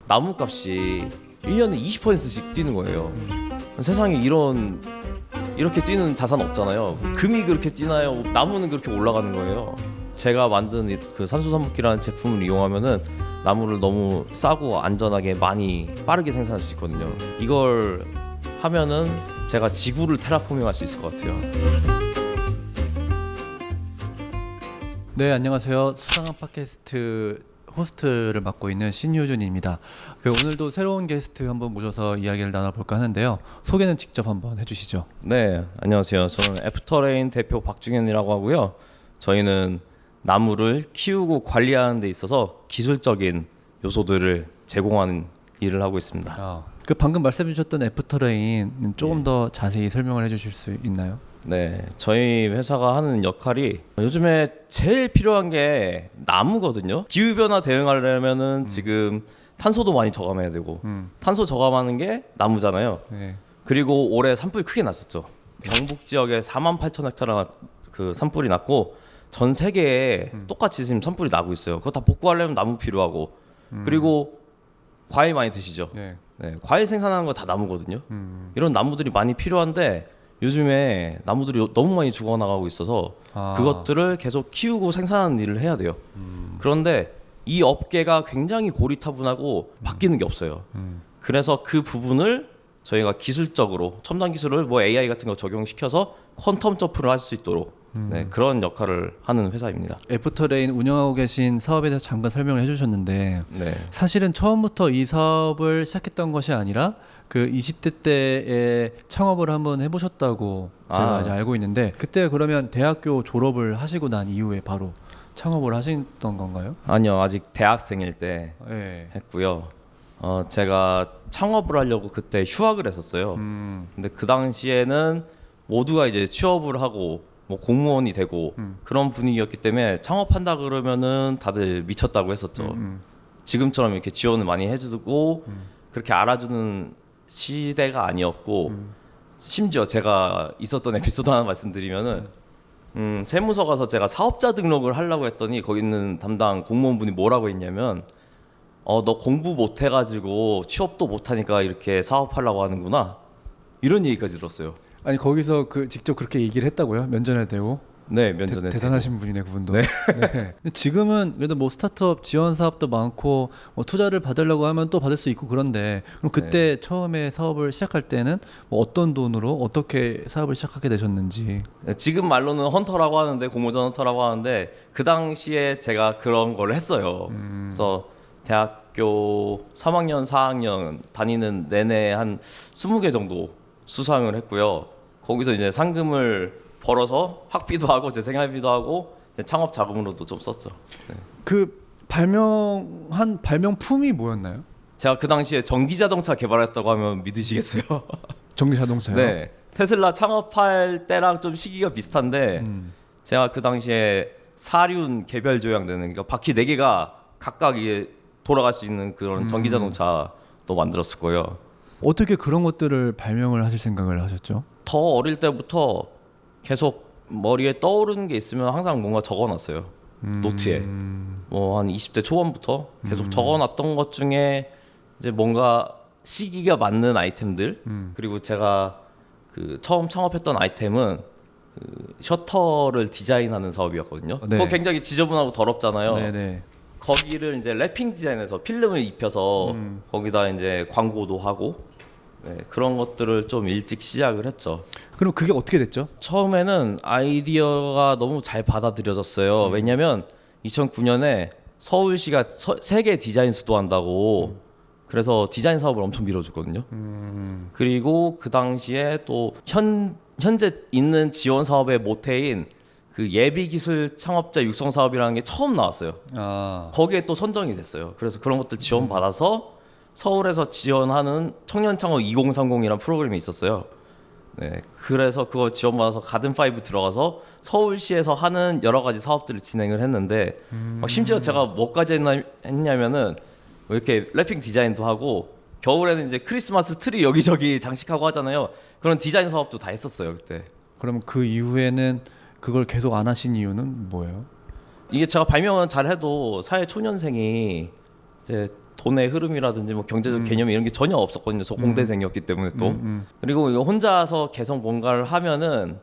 나무값이 1년에 20%씩 뛰는 거예요. 세상에 이렇게 뛰는 자산 없잖아요. 금이 그렇게 뛰나요? 나무는 그렇게 올라가는 거예요. 제가 만든 그 산소삼복기라는 제품을 이용하면은 나무를 너무 싸고 안전하게 많이 빠르게 생산할 수 있거든요. 이걸 하면은 제가 지구를 테라포밍할 수 있을 것 같아요. 네, 안녕하세요. 수상한 팟캐스트 호스트를 맡고 있는 신유준입니다. 오늘도 새로운 게스트 한번 모셔서 이야기를 나눠볼까 하는데요. 소개는 직접 한번 해주시죠. 네, 안녕하세요. 저는 애프터레인 대표 박중현이라고 하고요. 저희는 나무를 키우고 관리하는 데 있어서 기술적인 요소들을 제공하는 일을 하고 있습니다. 그 방금 말씀해 주셨던 애프터레인 조금 더 자세히 설명을 해주실 수 있나요? 네, 저희 회사가 하는 역할이 요즘에 제일 필요한 게 나무거든요. 기후변화 대응하려면은 지금 탄소도 많이 저감해야 되고 탄소 저감하는 게 나무잖아요. 네. 그리고 올해 산불 크게 났었죠. 경북 지역에 48,000헥타르나 그 산불이 났고 전 세계에 똑같이 지금 산불이 나고 있어요. 그거 다 복구하려면 나무 필요하고 그리고 과일 많이 드시죠. 네. 네, 과일 생산하는 거 다 나무거든요. 이런 나무들이 많이 필요한데 요즘에 나무들이 너무 많이 죽어나가고 있어서 그것들을 계속 키우고 생산하는 일을 해야 돼요. 그런데 이 업계가 굉장히 고리타분하고 바뀌는 게 없어요. 그래서 그 부분을 저희가 기술적으로 첨단 기술을 뭐 AI 같은 거 적용시켜서 퀀텀 점프를 할 수 있도록 네, 그런 역할을 하는 회사입니다. 애프터레인 운영하고 계신 사업에 대해서 잠깐 설명을 해주셨는데 네. 사실은 처음부터 이 사업을 시작했던 것이 아니라 그 20대 때에 창업을 한번 해보셨다고 제가 이제 알고 있는데 그때 그러면 대학교 졸업을 하시고 난 이후에 바로 창업을 하셨던 건가요? 아니요, 아직 대학생일 때 네. 했고요. 제가 창업을 하려고 그때 휴학을 했었어요. 근데 그 당시에는 모두가 이제 취업을 하고 뭐 공무원이 되고 그런 분위기였기 때문에 창업한다 그러면은 다들 미쳤다고 했었죠. 지금처럼 이렇게 지원을 많이 해주고 그렇게 알아주는 시대가 아니었고 심지어 제가 있었던 에피소드 하나 말씀드리면은 세무서 가서 제가 사업자 등록을 하려고 했더니 거기 있는 담당 공무원분이 뭐라고 했냐면 너 공부 못 해가지고 취업도 못 하니까 이렇게 사업하려고 하는구나 이런 얘기까지 들었어요. 아니 거기서 그 직접 그렇게 얘기를 했다고요? 면전에 대고? 네, 면전에 대단하신 분이네 그분도. 네. 네. 근데 지금은 그래도 뭐 스타트업 지원 사업도 많고 뭐 투자를 받으려고 하면 또 받을 수 있고 그런데 그럼 그때 처음에 사업을 시작할 때는 뭐 어떤 돈으로 어떻게 사업을 시작하게 되셨는지. 지금 말로는 헌터라고 하는데 공모전 헌터라고 하는데 그 당시에 제가 그런 걸 했어요. 그래서 대학교 3학년, 4학년 다니는 내내 한 20개 정도 수상을 했고요. 거기서 이제 상금을 벌어서 학비도 하고 제 생활비도 하고 이제 창업 자금으로도 좀 썼죠. 네. 그 발명한 발명품이 뭐였나요? 제가 그 당시에 전기 자동차 개발했다고 하면 믿으시겠어요? 전기 자동차요? 네. 테슬라 창업할 때랑 좀 시기가 비슷한데 제가 그 당시에 사륜 개별 조향되는 그러니까 바퀴 4개가 각각 이게 돌아갈 수 있는 그런 전기 자동차도 만들었을 거예요. 어떻게 그런 것들을 발명을 하실 생각을 하셨죠? 더 어릴 때부터 계속 머리에 떠오르는 게 있으면 항상 뭔가 적어놨어요. 노트에 뭐 한 20대 초반부터 계속 적어놨던 것 중에 이제 뭔가 시기가 맞는 아이템들 그리고 제가 그 처음 창업했던 아이템은 그 셔터를 디자인하는 사업이었거든요. 네. 그거 굉장히 지저분하고 더럽잖아요. 네네. 거기를 이제 랩핑 디자인해서 필름을 입혀서 거기다 이제 광고도 하고 네, 그런 것들을 좀 일찍 시작을 했죠. 그럼 그게 어떻게 됐죠? 처음에는 아이디어가 너무 잘 받아들여졌어요. 왜냐면 2009년에 서울시가 세계 디자인 수도한다고 그래서 디자인 사업을 엄청 밀어줬거든요. 그리고 그 당시에 또 현재 있는 지원 사업의 모태인 그 예비 기술 창업자 육성 사업이라는 게 처음 나왔어요. 거기에 또 선정이 됐어요. 그래서 그런 것들 지원 받아서 서울에서 지원하는 청년 창업 2030이라는 프로그램이 있었어요. 네, 그래서 그거 지원받아서 가든5 들어가서 서울시에서 하는 여러 가지 사업들을 진행을 했는데 심지어 제가 뭐까지 했냐면은 이렇게 랩핑 디자인도 하고 겨울에는 이제 크리스마스 트리 여기저기 장식하고 하잖아요. 그런 디자인 사업도 다 했었어요 그때. 그럼 그 이후에는 그걸 계속 안 하신 이유는 뭐예요? 이게 제가 발명은 잘 해도 사회 초년생이 이제 돈의 흐름이라든지 뭐 경제적 개념 이런 게 전혀 없었거든요. 저 공대생이었기 때문에 또. 그리고 이거 혼자서 계속 뭔가를 하면은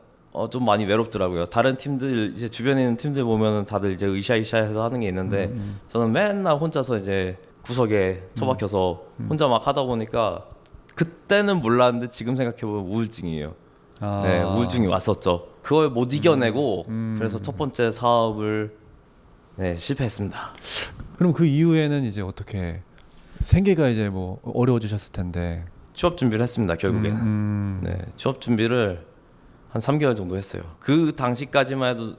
좀 많이 외롭더라고요. 다른 팀들 이제 주변에 있는 팀들 보면은 다들 이제 으쌰으쌰해서 하는 게 있는데 저는 맨날 혼자서 이제 구석에 처박혀서 혼자 막 하다 보니까 그때는 몰랐는데 지금 생각해 보면 우울증이에요. 아. 네, 우울증이 왔었죠. 그걸 못 이겨내고 그래서 첫 번째 사업을 네, 실패했습니다. 그럼 그 이후에는 이제 어떻게 생계가 이제 뭐 어려워지셨을 텐데. 취업 준비를 했습니다. 결국에는. 네, 취업 준비를 한 3개월 정도 했어요. 그 당시까지만 해도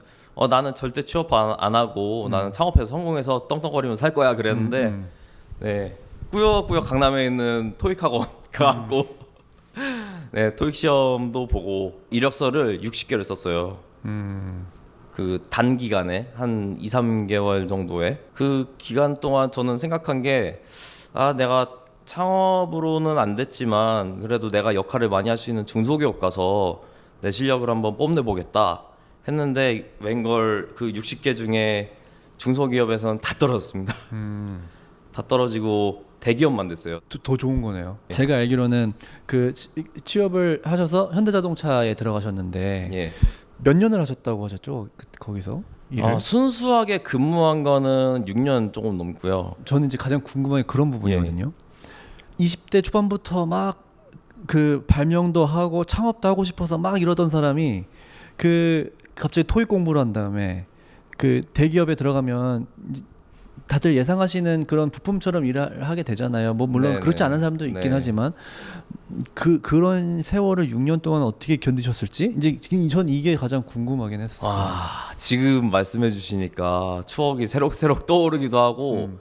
나는 절대 취업 안 하고 나는 창업해서 성공해서 떵떵거리면서 살 거야 그랬는데 네, 꾸역꾸역 강남에 있는 토익 학원 가고 네, 토익 시험도 보고 이력서를 60개를 썼어요. 그 단기간에 한 2, 3개월 정도에 그 기간 동안 저는 생각한 게 내가 창업으로는 안 됐지만 그래도 내가 역할을 많이 할 수 있는 중소기업 가서 내 실력을 한번 뽐내보겠다 했는데 웬걸 그 60개 중에 중소기업에서는 다 떨어졌습니다. 다 떨어지고 대기업만 됐어요. 더 좋은 거네요. 제가 알기로는 그 취업을 하셔서 현대자동차에 들어가셨는데 예. 몇 년을 하셨다고 하셨죠? 거기서 일을? 순수하게 근무한 거는 6년 조금 넘고요. 저는 이제 가장 궁금한 게 그런 부분이거든요. 20대 초반부터 막 그 발명도 하고 창업도 하고 싶어서 막 이러던 사람이 그 갑자기 토익 공부를 한 다음에 그 대기업에 들어가면 다들 예상하시는 그런 부품처럼 일을 하게 되잖아요. 뭐 물론 네네. 그렇지 않은 사람도 있긴 네. 하지만 그런 세월을 6년 동안 어떻게 견디셨을지 이제 전 이게 가장 궁금하긴 했어요. 지금 말씀해 주시니까 추억이 새록새록 떠오르기도 하고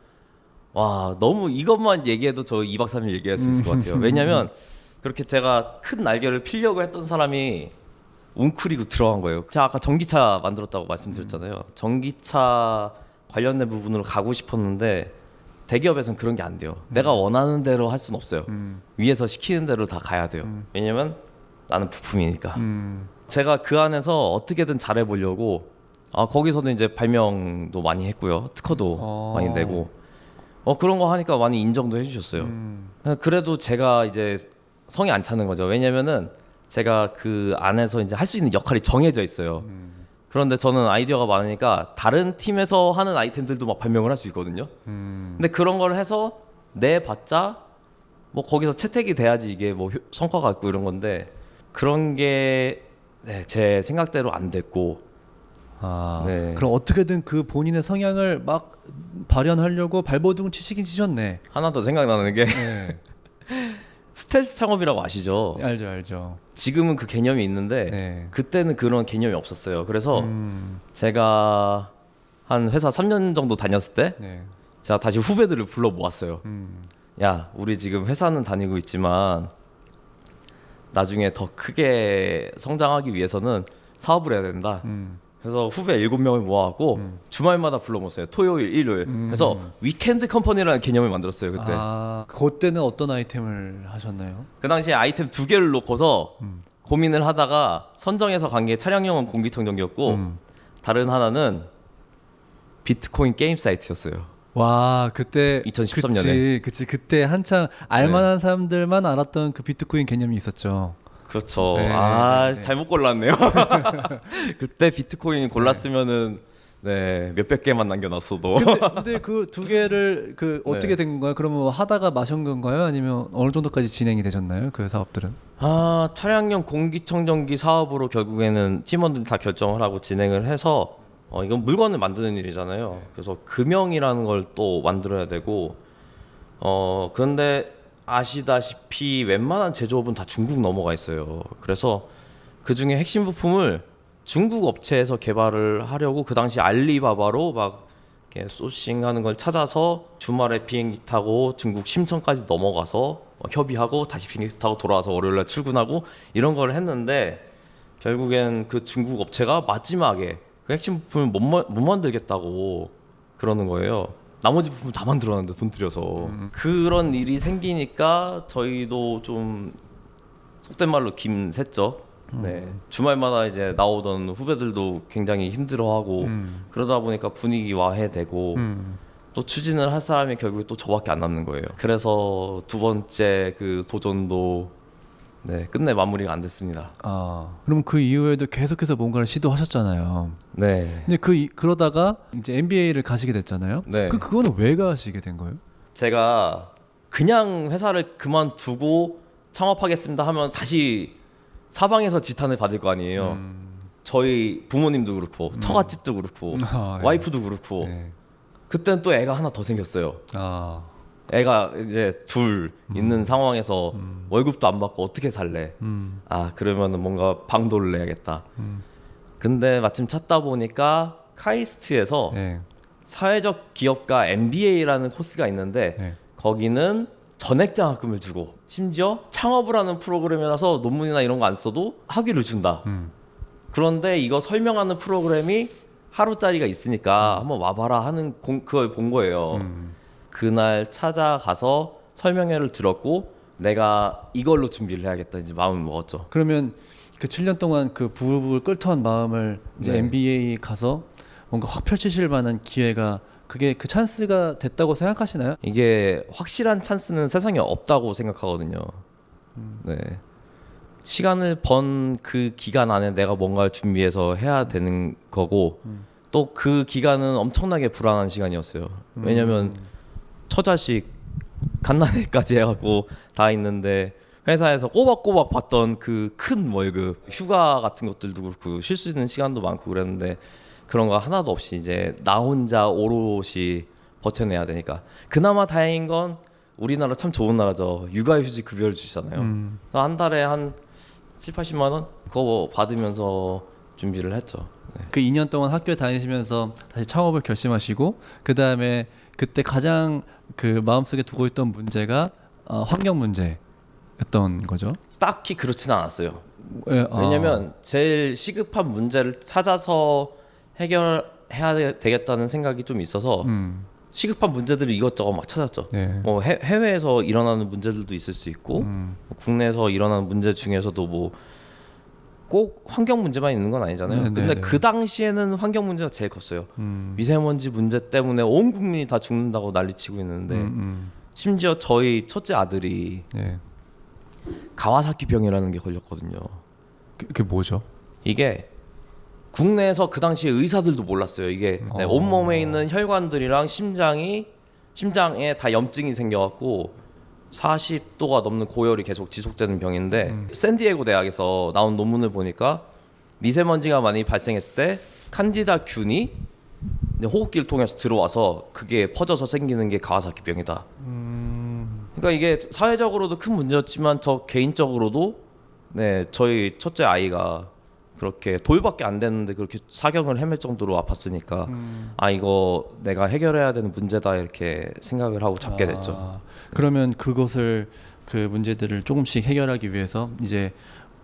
와 너무 이것만 얘기해도 저 2박 3일 얘기할 수 있을 것 같아요. 왜냐면 그렇게 제가 큰 날개를 피려고 했던 사람이 웅크리고 들어간 거예요. 제가 아까 전기차 만들었다고 말씀드렸잖아요. 전기차 관련된 부분으로 가고 싶었는데 대기업에서는 그런 게 안 돼요. 내가 원하는 대로 할 수는 없어요. 위에서 시키는 대로 다 가야 돼요. 왜냐면 나는 부품이니까. 제가 그 안에서 어떻게든 잘해보려고 거기서도 이제 발명도 많이 했고요. 특허도 많이 내고 그런 거 하니까 많이 인정도 해주셨어요. 그래도 제가 이제 성이 안 차는 거죠. 왜냐면은 제가 그 안에서 이제 할 수 있는 역할이 정해져 있어요. 그런데 저는 아이디어가 많으니까 다른 팀에서 하는 아이템들도 막 발명을 할 수 있거든요. 근데 그런 걸 해서 내봤자 뭐 거기서 채택이 돼야지 이게 뭐 성과가 있고 이런 건데 그런 게 제 생각대로 안 됐고. 네. 그럼 어떻게든 그 본인의 성향을 막 발현하려고 발버둥 치시긴 치셨네. 하나 더 생각나는 게 네. 스텔스 창업이라고 아시죠? 알죠. 지금은 그 개념이 있는데 네. 그때는 그런 개념이 없었어요. 그래서 제가 한 회사 3년 정도 다녔을 때 네. 제가 다시 후배들을 불러 모았어요. 야, 우리 지금 회사는 다니고 있지만 나중에 더 크게 성장하기 위해서는 사업을 해야 된다. 그래서 후배 7명을 모아갖고 주말마다 불러 모았어요. 토요일, 일요일. 그래서 위켄드 컴퍼니라는 개념을 만들었어요. 그때. 그때는 어떤 아이템을 하셨나요? 그 당시에 아이템 2개를 놓고서 고민을 하다가 선정해서 간 게 차량용 공기청정기였고 다른 하나는 비트코인 게임 사이트였어요. 와, 그때 2013년에. 그치 그때 한창 알만한 사람들만 알았던 그 비트코인 개념이 있었죠. 그렇죠. 네. 잘못 골랐네요. 그때 비트코인 골랐으면은 몇백 개만 남겨놨어도. 근데 그 두 개를 어떻게 된 건가요? 그러면 뭐 하다가 마신 건가요? 아니면 어느 정도까지 진행이 되셨나요? 그 사업들은? 차량용 공기청정기 사업으로 결국에는 팀원들이 다 결정을 하고 진행을 해서 이건 물건을 만드는 일이잖아요. 그래서 금형이라는 걸 또 만들어야 되고 그런데 아시다시피 웬만한 제조업은 다 중국 넘어가 있어요. 그래서 그 중에 핵심 부품을 중국 업체에서 개발을 하려고 그 당시 알리바바로 막 이렇게 소싱하는 걸 찾아서 주말에 비행기 타고 중국 심천까지 넘어가서 협의하고 다시 비행기 타고 돌아와서 월요일날 출근하고 이런 걸 했는데 결국엔 그 중국 업체가 마지막에 그 핵심 부품을 못 만들겠다고 그러는 거예요. 나머지 부품 다 만들었는데 돈 들여서. 그런 일이 생기니까 저희도 좀 속된 말로 김샜죠. 주말마다 이제 나오던 후배들도 굉장히 힘들어하고 그러다 보니까 분위기 와해되고 또 추진을 할 사람이 결국에 또 저밖에 안 남는 거예요. 그래서 두 번째 그 도전도 네, 끝내 마무리가 안 됐습니다. 그럼 그 이후에도 계속해서 뭔가를 시도하셨잖아요. 네. 근데 그러다가 이제 MBA를 가시게 됐잖아요. 네. 그거는 왜 가시게 된 거예요? 제가 그냥 회사를 그만두고 창업하겠습니다 하면 다시 사방에서 지탄을 받을 거 아니에요. 저희 부모님도 그렇고 처갓집도 그렇고 예. 와이프도 그렇고 네. 그때는 또 애가 하나 더 생겼어요. 아, 애가 이제 둘 있는 상황에서 월급도 안 받고 어떻게 살래? 아 그러면은 뭔가 방도를 내야겠다. 근데 마침 찾다 보니까 카이스트에서 네. 사회적 기업가 MBA라는 코스가 있는데 네. 거기는 전액 장학금을 주고 심지어 창업을 하는 프로그램이라서 논문이나 이런 거 안 써도 학위를 준다. 그런데 이거 설명하는 프로그램이 하루짜리가 있으니까 한번 와봐라 하는 그걸 본 거예요. 그날 찾아가서 설명회를 들었고 내가 이걸로 준비를 해야겠다 이제 마음을 먹었죠. 그러면 그 7년 동안 그 부글부글 끓던 마음을 이제 네. MBA 가서 뭔가 확 펼치실 만한 기회가 그게 그 찬스가 됐다고 생각하시나요? 이게 확실한 찬스는 세상에 없다고 생각하거든요. 네. 시간을 번 그 기간 안에 내가 뭔가를 준비해서 해야 되는 거고 또 그 기간은 엄청나게 불안한 시간이었어요. 왜냐면 처자식 갓난애까지 해갖고 다 있는데 회사에서 꼬박꼬박 받던 그 큰 월급 휴가 같은 것들도 그렇고 쉴 수 있는 시간도 많고 그랬는데 그런 거 하나도 없이 이제 나 혼자 오롯이 버텨내야 되니까 그나마 다행인 건 우리나라 참 좋은 나라죠. 육아휴직 급여를 주시잖아요. 그래서 한 달에 한 70-80만 원 그거 받으면서 준비를 했죠. 네. 그 2년 동안 학교에 다니시면서 다시 창업을 결심하시고 그 다음에 그때 가장 그 마음속에 두고 있던 문제가 환경 문제였던 거죠. 딱히 그렇지는 않았어요. 예, 왜냐면 제일 시급한 문제를 찾아서 해결해야 되겠다는 생각이 좀 있어서 시급한 문제들을 이것저것 막 찾았죠. 네. 뭐 해외에서 일어나는 문제들도 있을 수 있고 뭐 국내에서 일어나는 문제 중에서도 뭐 꼭 환경 문제만 있는 건 아니잖아요. 네, 근데 네. 그 당시에는 환경 문제가 제일 컸어요. 미세먼지 문제 때문에 온 국민이 다 죽는다고 난리치고 있는데 심지어 저희 첫째 아들이 네. 가와사키 병이라는 게 걸렸거든요. 그게 뭐죠? 이게 국내에서 그 당시에 의사들도 몰랐어요. 이게 네, 온몸에 있는 혈관들이랑 심장에 다 염증이 생겨갖고 40도가 넘는 고열이 계속 지속되는 병인데 샌디에고 대학에서 나온 논문을 보니까 미세먼지가 많이 발생했을 때 칸디다균이 호흡기를 통해서 들어와서 그게 퍼져서 생기는 게 가와사키 병이다. 그러니까 이게 사회적으로도 큰 문제였지만 저 개인적으로도 네 저희 첫째 아이가 그렇게 돌밖에 안 됐는데 그렇게 사경을 헤맬 정도로 아팠으니까 아 이거 내가 해결해야 되는 문제다 이렇게 생각을 하고 잡게 됐죠. 그러면 그것을 그 문제들을 조금씩 해결하기 위해서 이제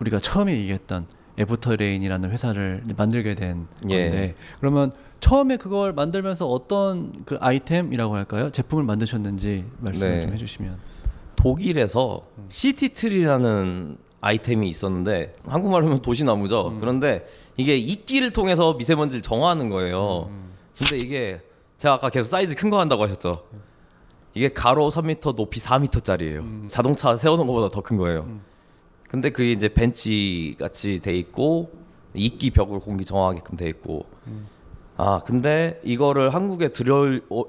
우리가 처음에 얘기했던 애프터레인이라는 회사를 만들게 된 예. 건데 그러면 처음에 그걸 만들면서 어떤 그 아이템이라고 할까요? 제품을 만드셨는지 말씀을 네. 좀 해주시면. 독일에서 시티트리라는 아이템이 있었는데 한국말로 하면 도시나무죠. 그런데 이게 이끼를 통해서 미세먼지를 정화하는 거예요. 근데 이게 제가 아까 계속 사이즈 큰 거 한다고 하셨죠. 이게 가로 3m, 높이 4m짜리예요. 자동차 세우는 것보다 더 큰 거예요. 근데 그게 이제 벤치 같이 돼 있고 이끼 벽을 공기 정화하게끔 돼 있고 아 근데 이거를 한국에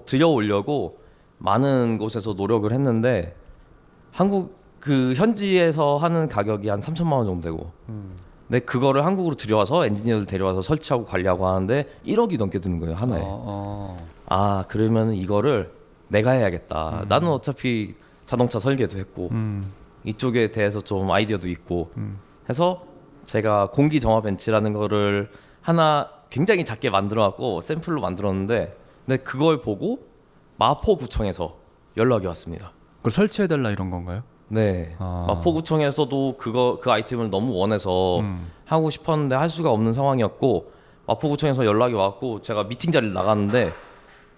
들여오려고 많은 곳에서 노력을 했는데 한국 그 현지에서 하는 가격이 한 3천만 원 정도 되고 근데 그거를 한국으로 들여와서 엔지니어들 데려와서 설치하고 관리하고 하는데 1억이 넘게 드는 거예요 하나에. 아 그러면 이거를 내가 해야겠다. 나는 어차피 자동차 설계도 했고 이쪽에 대해서 좀 아이디어도 있고 해서 제가 공기 정화 벤치라는 거를 하나 굉장히 작게 만들어 갖고 샘플로 만들었는데 근데 그걸 보고 마포구청에서 연락이 왔습니다. 그걸 설치해달라 이런 건가요? 네. 아. 마포구청에서도 그 아이템을 너무 원해서 하고 싶었는데 할 수가 없는 상황이었고 마포구청에서 연락이 왔고 제가 미팅 자리를 나갔는데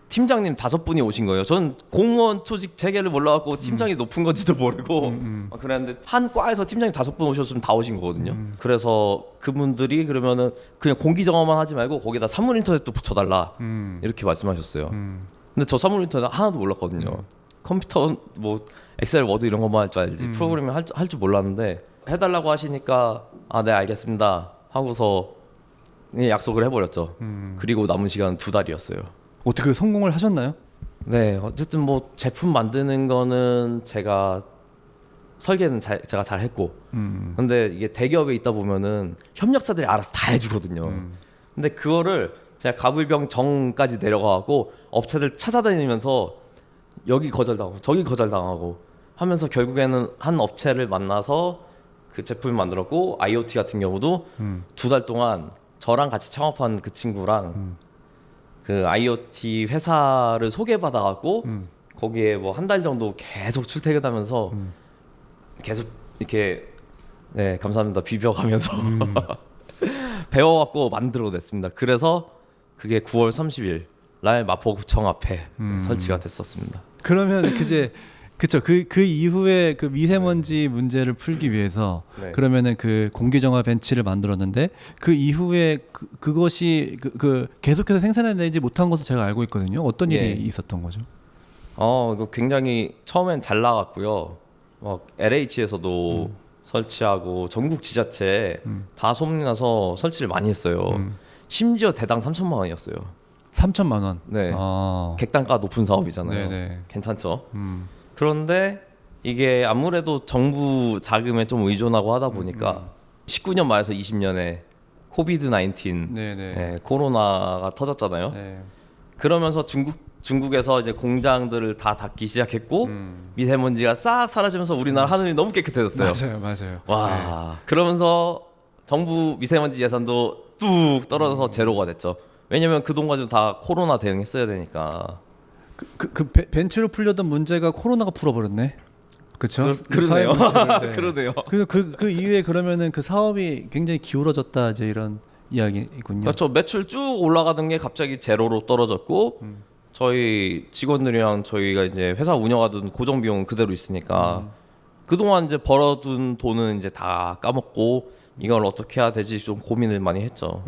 팀장님 5분이 오신 거예요. 저는 공무원 조직 체계를 몰라갖고 팀장이 높은 건지도 모르고 그랬는데 한 과에서 팀장님 5분 오셨으면 다 오신 거거든요. 그래서 그분들이 그러면은 그냥 공기 정화만 하지 말고 거기다 산물 인터넷도 붙여달라 이렇게 말씀하셨어요. 근데 저 사무리터는 하나도 몰랐거든요. 컴퓨터 뭐 엑셀, 워드 이런 것만 할 줄 알지 프로그래밍 할 줄 몰랐는데 해달라고 하시니까 네 알겠습니다 하고서 그냥 약속을 해버렸죠. 그리고 남은 시간 2달이었어요. 어떻게 성공을 하셨나요? 네, 어쨌든 뭐 제품 만드는 거는 제가 설계는 제가 잘 했고, 근데 이게 대기업에 있다 보면은 협력사들이 알아서 다 해주거든요. 근데 그거를 제가 가불병 정까지 내려가고 업체들 찾아다니면서 여기 거절당하고 저기 거절당하고 하면서 결국에는 한 업체를 만나서 그 제품을 만들었고, IoT 같은 경우도 2달 동안 저랑 같이 창업한 그 친구랑 그 IoT 회사를 소개받아갖고 거기에 뭐 한 달 정도 계속 출퇴근하면서 계속 이렇게 네 감사합니다 비벼가면서 배워갖고 만들어냈습니다. 그래서 그게 9월 30일 날 마포구청 앞에 설치가 됐었습니다. 그러면 그쵸. 그 이후에 그 미세먼지 문제를 풀기 위해서 네. 그러면은 그 공기정화 벤치를 만들었는데 그 이후에 그것이 계속해서 생산해내지 못한 것으로 제가 알고 있거든요. 어떤 일이 예. 있었던 거죠? 이거 굉장히 처음엔 잘 나갔고요. LH에서도 설치하고 전국 지자체에 다 소문이 나서 설치를 많이 했어요. 심지어 대당 3천만 원이었어요. 3천만 원. 네. 아. 객단가 높은 사업이잖아요. 네네. 괜찮죠. 그런데 이게 아무래도 정부 자금에 좀 의존하고 하다 보니까 19년 말에서 20년에 코비드 19 네네. 코로나가 터졌잖아요. 네. 그러면서 중국에서 이제 공장들을 다 닫기 시작했고 미세먼지가 싹 사라지면서 우리나라 하늘이 너무 깨끗해졌어요. 맞아요. 와. 그러면서 정부 미세먼지 예산도 뚝 떨어져서 제로가 됐죠. 왜냐면 그동안 다 코로나 대응했어야 되니까. 벤치로 풀려던 문제가 코로나가 풀어버렸네. 그렇죠? 그러네요. 네. 그러네요. 그 이후에 그러면은 그 사업이 굉장히 기울어졌다 이제 이런 이야기군요. 그렇죠. 매출 쭉 올라가던 게 갑자기 제로로 떨어졌고 저희 직원들이랑 저희가 이제 회사 운영하던 고정 비용은 그대로 있으니까 그동안 이제 벌어둔 돈은 이제 다 까먹고 이걸 어떻게 해야 되지 좀 고민을 많이 했죠.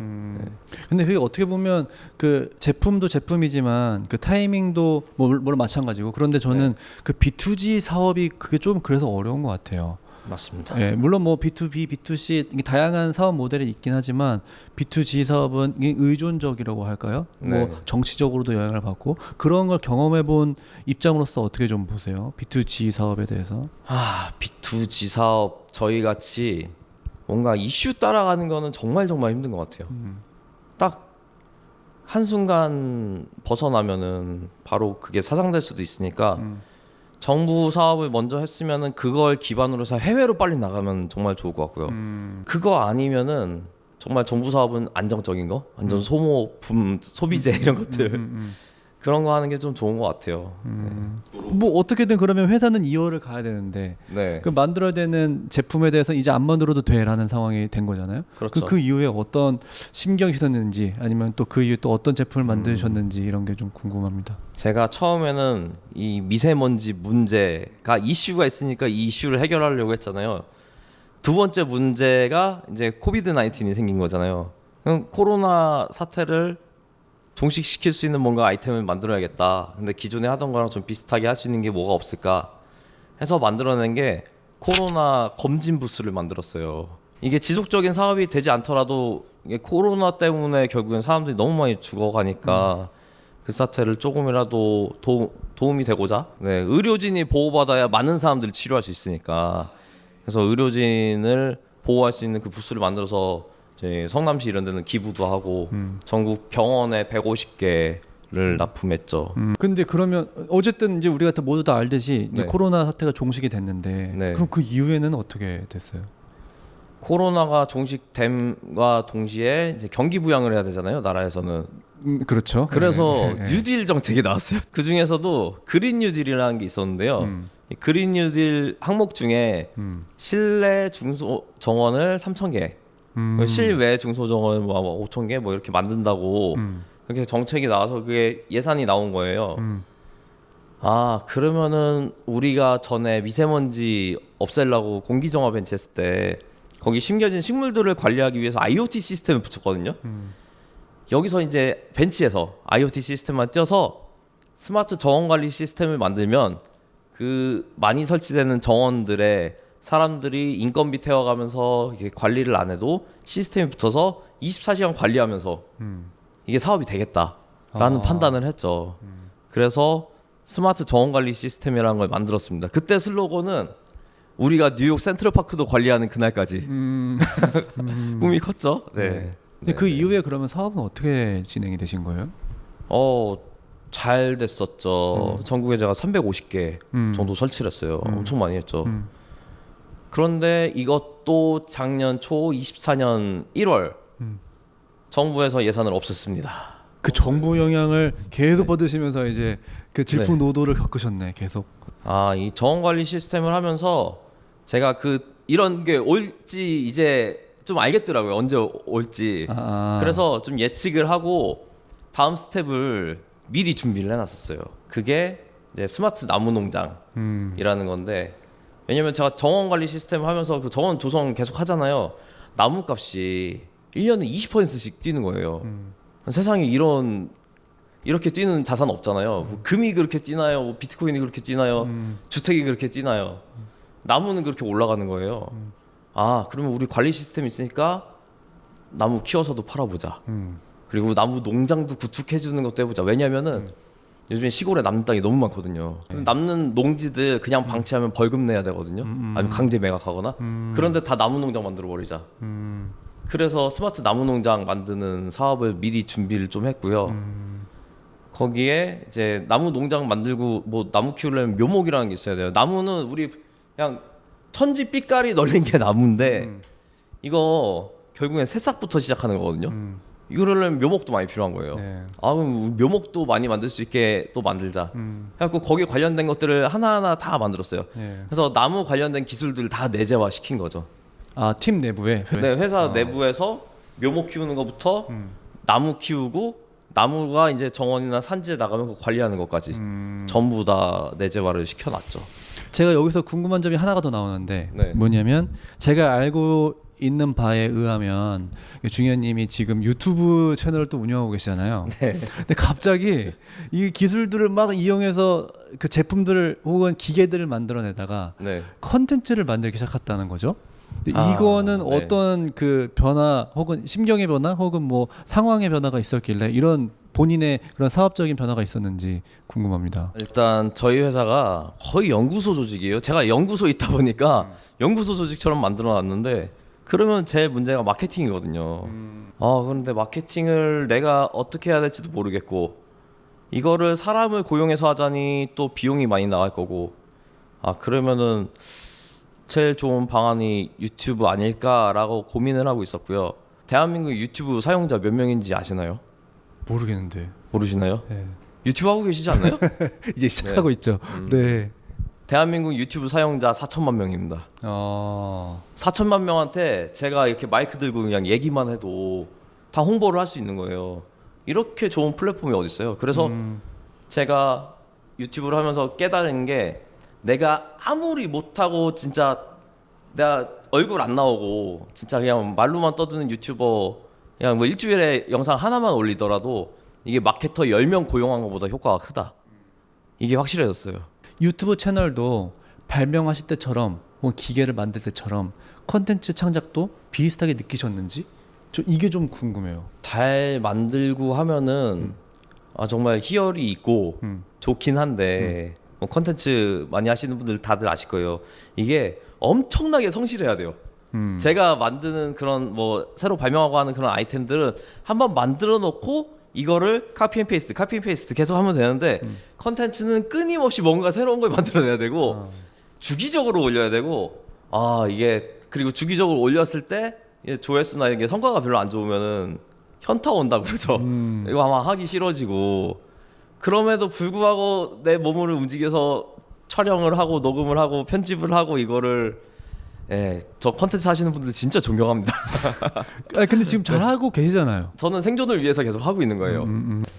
근데 그게 어떻게 보면 그 제품도 제품이지만 그 타이밍도 물론 마찬가지고 그런데 저는 그 B2G 사업이 그게 좀 그래서 어려운 것 같아요. 맞습니다. 예, 물론 뭐 B2B, B2C 이게 다양한 사업 모델이 있긴 하지만 B2G 사업은 이게 의존적이라고 할까요? 네. 뭐 정치적으로도 영향을 받고 그런 걸 경험해본 입장으로서 어떻게 좀 보세요? B2G 사업에 대해서? B2G 사업 저희 같이 뭔가 이슈 따라가는 거는 정말 힘든 것 같아요. 딱 한순간 벗어나면은 바로 그게 사장될 수도 있으니까 정부 사업을 먼저 했으면은 그걸 기반으로 해서 해외로 빨리 나가면 정말 좋을 것 같고요. 그거 아니면은 정말 정부 사업은 안정적인 거, 완전 소모품 소비재 이런 것들 그런 거 하는 게 좀 좋은 것 같아요. 뭐 어떻게든 그러면 회사는 2월을 가야 되는데 네. 그 만들어야 되는 제품에 대해서 이제 안 만들어도 돼라는 상황이 된 거잖아요. 그렇죠. 그 이후에 어떤 심경이 있었는지 아니면 또 그 이후에 또 어떤 제품을 만드셨는지 이런 게 좀 궁금합니다. 제가 처음에는 이 미세먼지 문제가 이슈가 있으니까 이 이슈를 해결하려고 했잖아요. 두 번째 문제가 이제 코비드 19이 생긴 거잖아요. 그럼 코로나 사태를 종식시킬 수 있는 뭔가 아이템을 만들어야겠다. 근데 기존에 하던 거랑 좀 비슷하게 할 수 있는 게 뭐가 없을까 해서 만들어낸 게 코로나 검진 부스를 만들었어요. 이게 지속적인 사업이 되지 않더라도 이게 코로나 때문에 결국엔 사람들이 너무 많이 죽어가니까 그 사태를 조금이라도 도움이 되고자 의료진이 보호받아야 많은 사람들을 치료할 수 있으니까 그래서 의료진을 보호할 수 있는 그 부스를 만들어서 이제 성남시 이런 데는 기부도 하고 전국 병원에 150개를 납품했죠. 근데 그러면 어쨌든 이제 우리가 모두 다 알듯이 이제 네. 코로나 사태가 종식이 됐는데 네. 그럼 그 이후에는 어떻게 됐어요? 코로나가 종식됨과 동시에 이제 경기 부양을 해야 되잖아요, 나라에서는. 그렇죠. 그래서 네. 뉴딜 정책이 나왔어요. 그 중에서도 그린 뉴딜이라는 게 있었는데요. 이 그린 뉴딜 항목 중에 실내 중소 정원을 3,000개, 실외 중소 정원을 뭐 5,000개 뭐 이렇게 만든다고 그렇게 정책이 나와서 그게 예산이 나온 거예요. 그러면은 우리가 전에 미세먼지 없애려고 공기정화 벤치 했을 때 거기 심겨진 식물들을 관리하기 위해서 IoT 시스템을 붙였거든요. 여기서 이제 벤치에서 IoT 시스템만 띄어서 스마트 정원 관리 시스템을 만들면 그 많이 설치되는 정원들에 사람들이 인건비 태워가면서 이게 관리를 안 해도 시스템이 붙어서 24시간 관리하면서 이게 사업이 되겠다라는 판단을 했죠. 그래서 스마트 정원 관리 시스템이라는 걸 만들었습니다. 그때 슬로건은 우리가 뉴욕 센트럴파크도 관리하는 그날까지. 꿈이 컸죠. 네. 근데 그 이후에 그러면 사업은 어떻게 진행이 되신 거예요? 잘 됐었죠. 전국에 제가 350개 정도 설치를 했어요. 엄청 많이 했죠. 그런데 이것도 작년 초 24년 1월 정부에서 예산을 없앴습니다. 그 정부 영향을 계속 받으시면서 이제 그 질풍노도를 겪으셨네, 계속. 이 정원 관리 시스템을 하면서 제가 이런 게 올지 이제 좀 알겠더라고요. 언제 올지. 그래서 좀 예측을 하고 다음 스텝을 미리 준비를 해놨었어요. 그게 이제 스마트 나무 농장이라는 건데, 왜냐면 제가 정원 관리 시스템을 하면서 그 정원 조성 계속 하잖아요. 나무 값이 1년에 20%씩 뛰는 거예요. 세상에 이렇게 뛰는 자산 없잖아요. 뭐 금이 그렇게 뛰나요? 뭐 비트코인이 그렇게 뛰나요? 주택이 그렇게 뛰나요? 나무는 그렇게 올라가는 거예요. 그러면 우리 관리 시스템이 있으니까 나무 키워서도 팔아보자. 그리고 나무 농장도 구축해주는 것도 해보자. 왜냐면은 요즘에 시골에 남는 땅이 너무 많거든요. 남는 농지들 그냥 방치하면 벌금 내야 되거든요. 아니면 강제 매각하거나. 그런데 다 나무 농장 만들어 버리자. 그래서 스마트 나무 농장 만드는 사업을 미리 준비를 좀 했고요. 거기에 이제 나무 농장 만들고 뭐 나무 키우려면 묘목이라는 게 있어야 돼요. 나무는 우리 그냥 천지 삐까리 널린 게 나무인데 이거 결국엔 새싹부터 시작하는 거거든요. 이거를 묘목도 많이 필요한 거예요. 그럼 묘목도 많이 만들 수 있게 또 만들자. 그래갖고 거기에 관련된 것들을 하나하나 다 만들었어요. 그래서 나무 관련된 기술들을 다 내재화 시킨 거죠. 팀 내부에? 네, 회사 내부에서 묘목 키우는 것부터 나무 키우고 나무가 이제 정원이나 산지에 나가면 그거 관리하는 것까지 전부 다 내재화를 시켜놨죠. 제가 여기서 궁금한 점이 하나가 더 나오는데 네. 뭐냐면 제가 알고 있는 바에 의하면 중현님이 지금 유튜브 채널을 또 운영하고 계시잖아요. 네. 근데 갑자기 이 기술들을 막 이용해서 그 제품들을 혹은 기계들을 만들어내다가 네. 컨텐츠를 만들기 시작했다는 거죠. 근데 아, 이거는 네. 어떤 그 변화 혹은 심경의 변화 혹은 뭐 상황의 변화가 있었길래 이런 본인의 그런 사업적인 변화가 있었는지 궁금합니다. 일단 저희 회사가 거의 연구소 조직이에요. 제가 연구소에 있다 보니까 연구소 조직처럼 만들어놨는데 그러면 제 문제가 마케팅이거든요. 그런데 마케팅을 내가 어떻게 해야 될지도 모르겠고 이거를 사람을 고용해서 하자니 또 비용이 많이 나갈 거고 그러면은 제일 좋은 방안이 유튜브 아닐까라고 고민을 하고 있었고요. 대한민국 유튜브 사용자 몇 명인지 아시나요? 모르겠는데. 모르시나요? 네. 유튜브 하고 계시지 않나요? 이제 시작하고 있죠. 네. 대한민국 유튜브 사용자 4천만 명입니다. 4천만 명한테 제가 이렇게 마이크 들고 그냥 얘기만 해도 다 홍보를 할 수 있는 거예요. 이렇게 좋은 플랫폼이 어디 있어요? 그래서 제가 유튜브를 하면서 깨달은 게 내가 아무리 못하고 진짜 내가 얼굴 안 나오고 진짜 그냥 말로만 떠드는 유튜버 그냥 뭐 일주일에 영상 하나만 올리더라도 이게 마케터 10명 고용한 것보다 효과가 크다. 이게 확실해졌어요. 유튜브 채널도 발명하실 때처럼 혹은 기계를 만들 때처럼 컨텐츠 창작도 비슷하게 느끼셨는지 이게 좀 궁금해요. 잘 만들고 하면은 정말 희열이 있고 좋긴 한데 뭐 컨텐츠 많이 하시는 분들 다들 아실 거예요. 이게 엄청나게 성실해야 돼요. 제가 만드는 그런 뭐 새로 발명하고 하는 그런 아이템들은 한번 만들어 놓고 이거를 카피 앤 페이스트 계속 하면 되는데 컨텐츠는 끊임없이 뭔가 새로운 걸 만들어내야 되고 주기적으로 올려야 되고 이게 그리고 주기적으로 올렸을 때 조회수나 이게 성과가 별로 안 좋으면은 현타 온다 그러죠. 이거 아마 하기 싫어지고 그럼에도 불구하고 내 몸을 움직여서 촬영을 하고 녹음을 하고 편집을 하고 이거를 저 컨텐츠 하시는 분들 진짜 존경합니다. 근데 지금 잘 하고 계시잖아요. 저는 생존을 위해서 계속 하고 있는 거예요.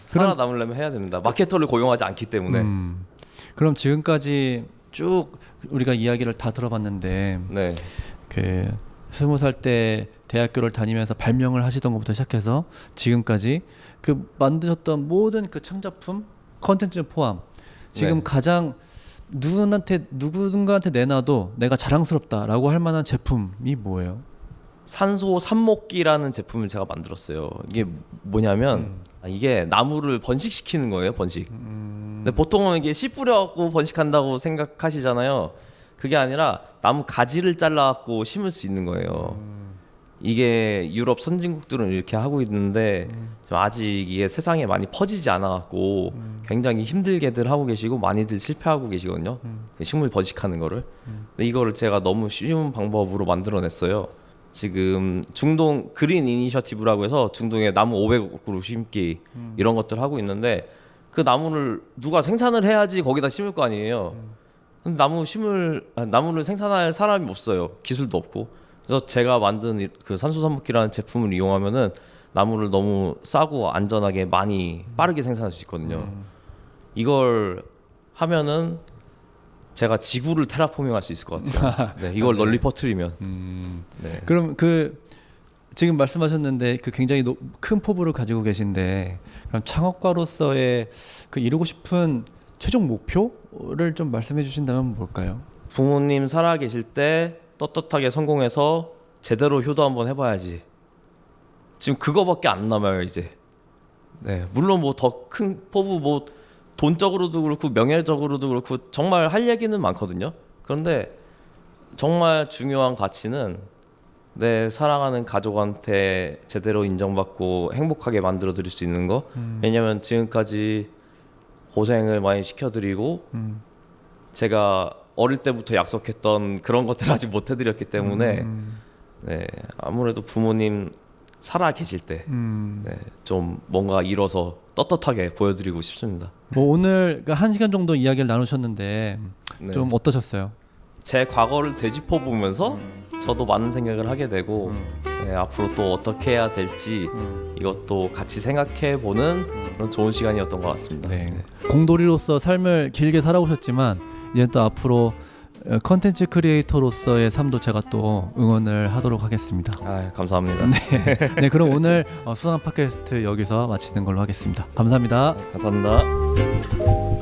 살아남으려면 해야 됩니다. 마케터를 고용하지 않기 때문에. 그럼 지금까지 쭉 우리가 이야기를 다 들어봤는데 네. 그 20살 때 대학교를 다니면서 발명을 하시던 것부터 시작해서 지금까지 그 만드셨던 모든 그 창작품 컨텐츠 포함 지금 네. 가장 누군가한테 내놔도 내가 자랑스럽다라고 할 만한 제품이 뭐예요? 산소 삽목기라는 제품을 제가 만들었어요. 이게 뭐냐면 이게 나무를 번식시키는 거예요. 번식. 근데 보통은 이게 씨 뿌려갖고 번식한다고 생각하시잖아요. 그게 아니라 나무 가지를 잘라갖고 심을 수 있는 거예요. 이게 유럽 선진국들은 이렇게 하고 있는데 지금 아직 이게 세상에 많이 퍼지지 않아갖고 굉장히 힘들게들 하고 계시고 많이들 실패하고 계시거든요. 식물 번식하는 거를. 근데 이거를 제가 너무 쉬운 방법으로 만들어냈어요. 지금 중동 그린 이니셔티브라고 해서 중동에 나무 500그루 심기 이런 것들 하고 있는데 그 나무를 누가 생산을 해야지 거기다 심을 거 아니에요. 근데 나무를 생산할 사람이 없어요. 기술도 없고. 그래서 제가 만든 그 산소삽목기라는 제품을 이용하면은 나무를 너무 싸고 안전하게 많이 빠르게 생산할 수 있거든요. 이걸 하면은 제가 지구를 테라포밍할 수 있을 것 같아요. 네, 이걸 널리 퍼뜨리면. 네. 그럼 그 지금 말씀하셨는데 그 굉장히 큰 포부를 가지고 계신데 그럼 창업가로서의 그 이루고 싶은 최종 목표를 좀 말씀해 주신다면 뭘까요? 부모님 살아 계실 때 떳떳하게 성공해서 제대로 효도 한번 해봐야지. 지금 그거밖에 안 남아요 이제. 네, 물론 뭐 더 큰 포부 뭐 돈적으로도 그렇고 명예적으로도 그렇고 정말 할 얘기는 많거든요. 그런데 정말 중요한 가치는 내 사랑하는 가족한테 제대로 인정받고 행복하게 만들어 드릴 수 있는 거. 왜냐면 지금까지 고생을 많이 시켜드리고 제가 어릴 때부터 약속했던 그런 것들 아직 못 해드렸기 때문에 네, 아무래도 부모님 살아 계실 때 좀 뭔가 이뤄서 떳떳하게 보여드리고 싶습니다. 뭐 오늘 1시간 정도 이야기를 나누셨는데 네. 좀 어떠셨어요? 제 과거를 되짚어 보면서 저도 많은 생각을 하게 되고 네, 앞으로 또 어떻게 해야 될지 이것도 같이 생각해 보는 그런 좋은 시간이었던 것 같습니다. 네. 공돌이로서 삶을 길게 살아오셨지만 이제 또 앞으로 컨텐츠 크리에이터로서의 삶도 제가 또 응원을 하도록 하겠습니다. 아, 감사합니다. 네, 그럼 오늘 수상 팟캐스트 여기서 마치는 걸로 하겠습니다. 감사합니다. 감사합니다.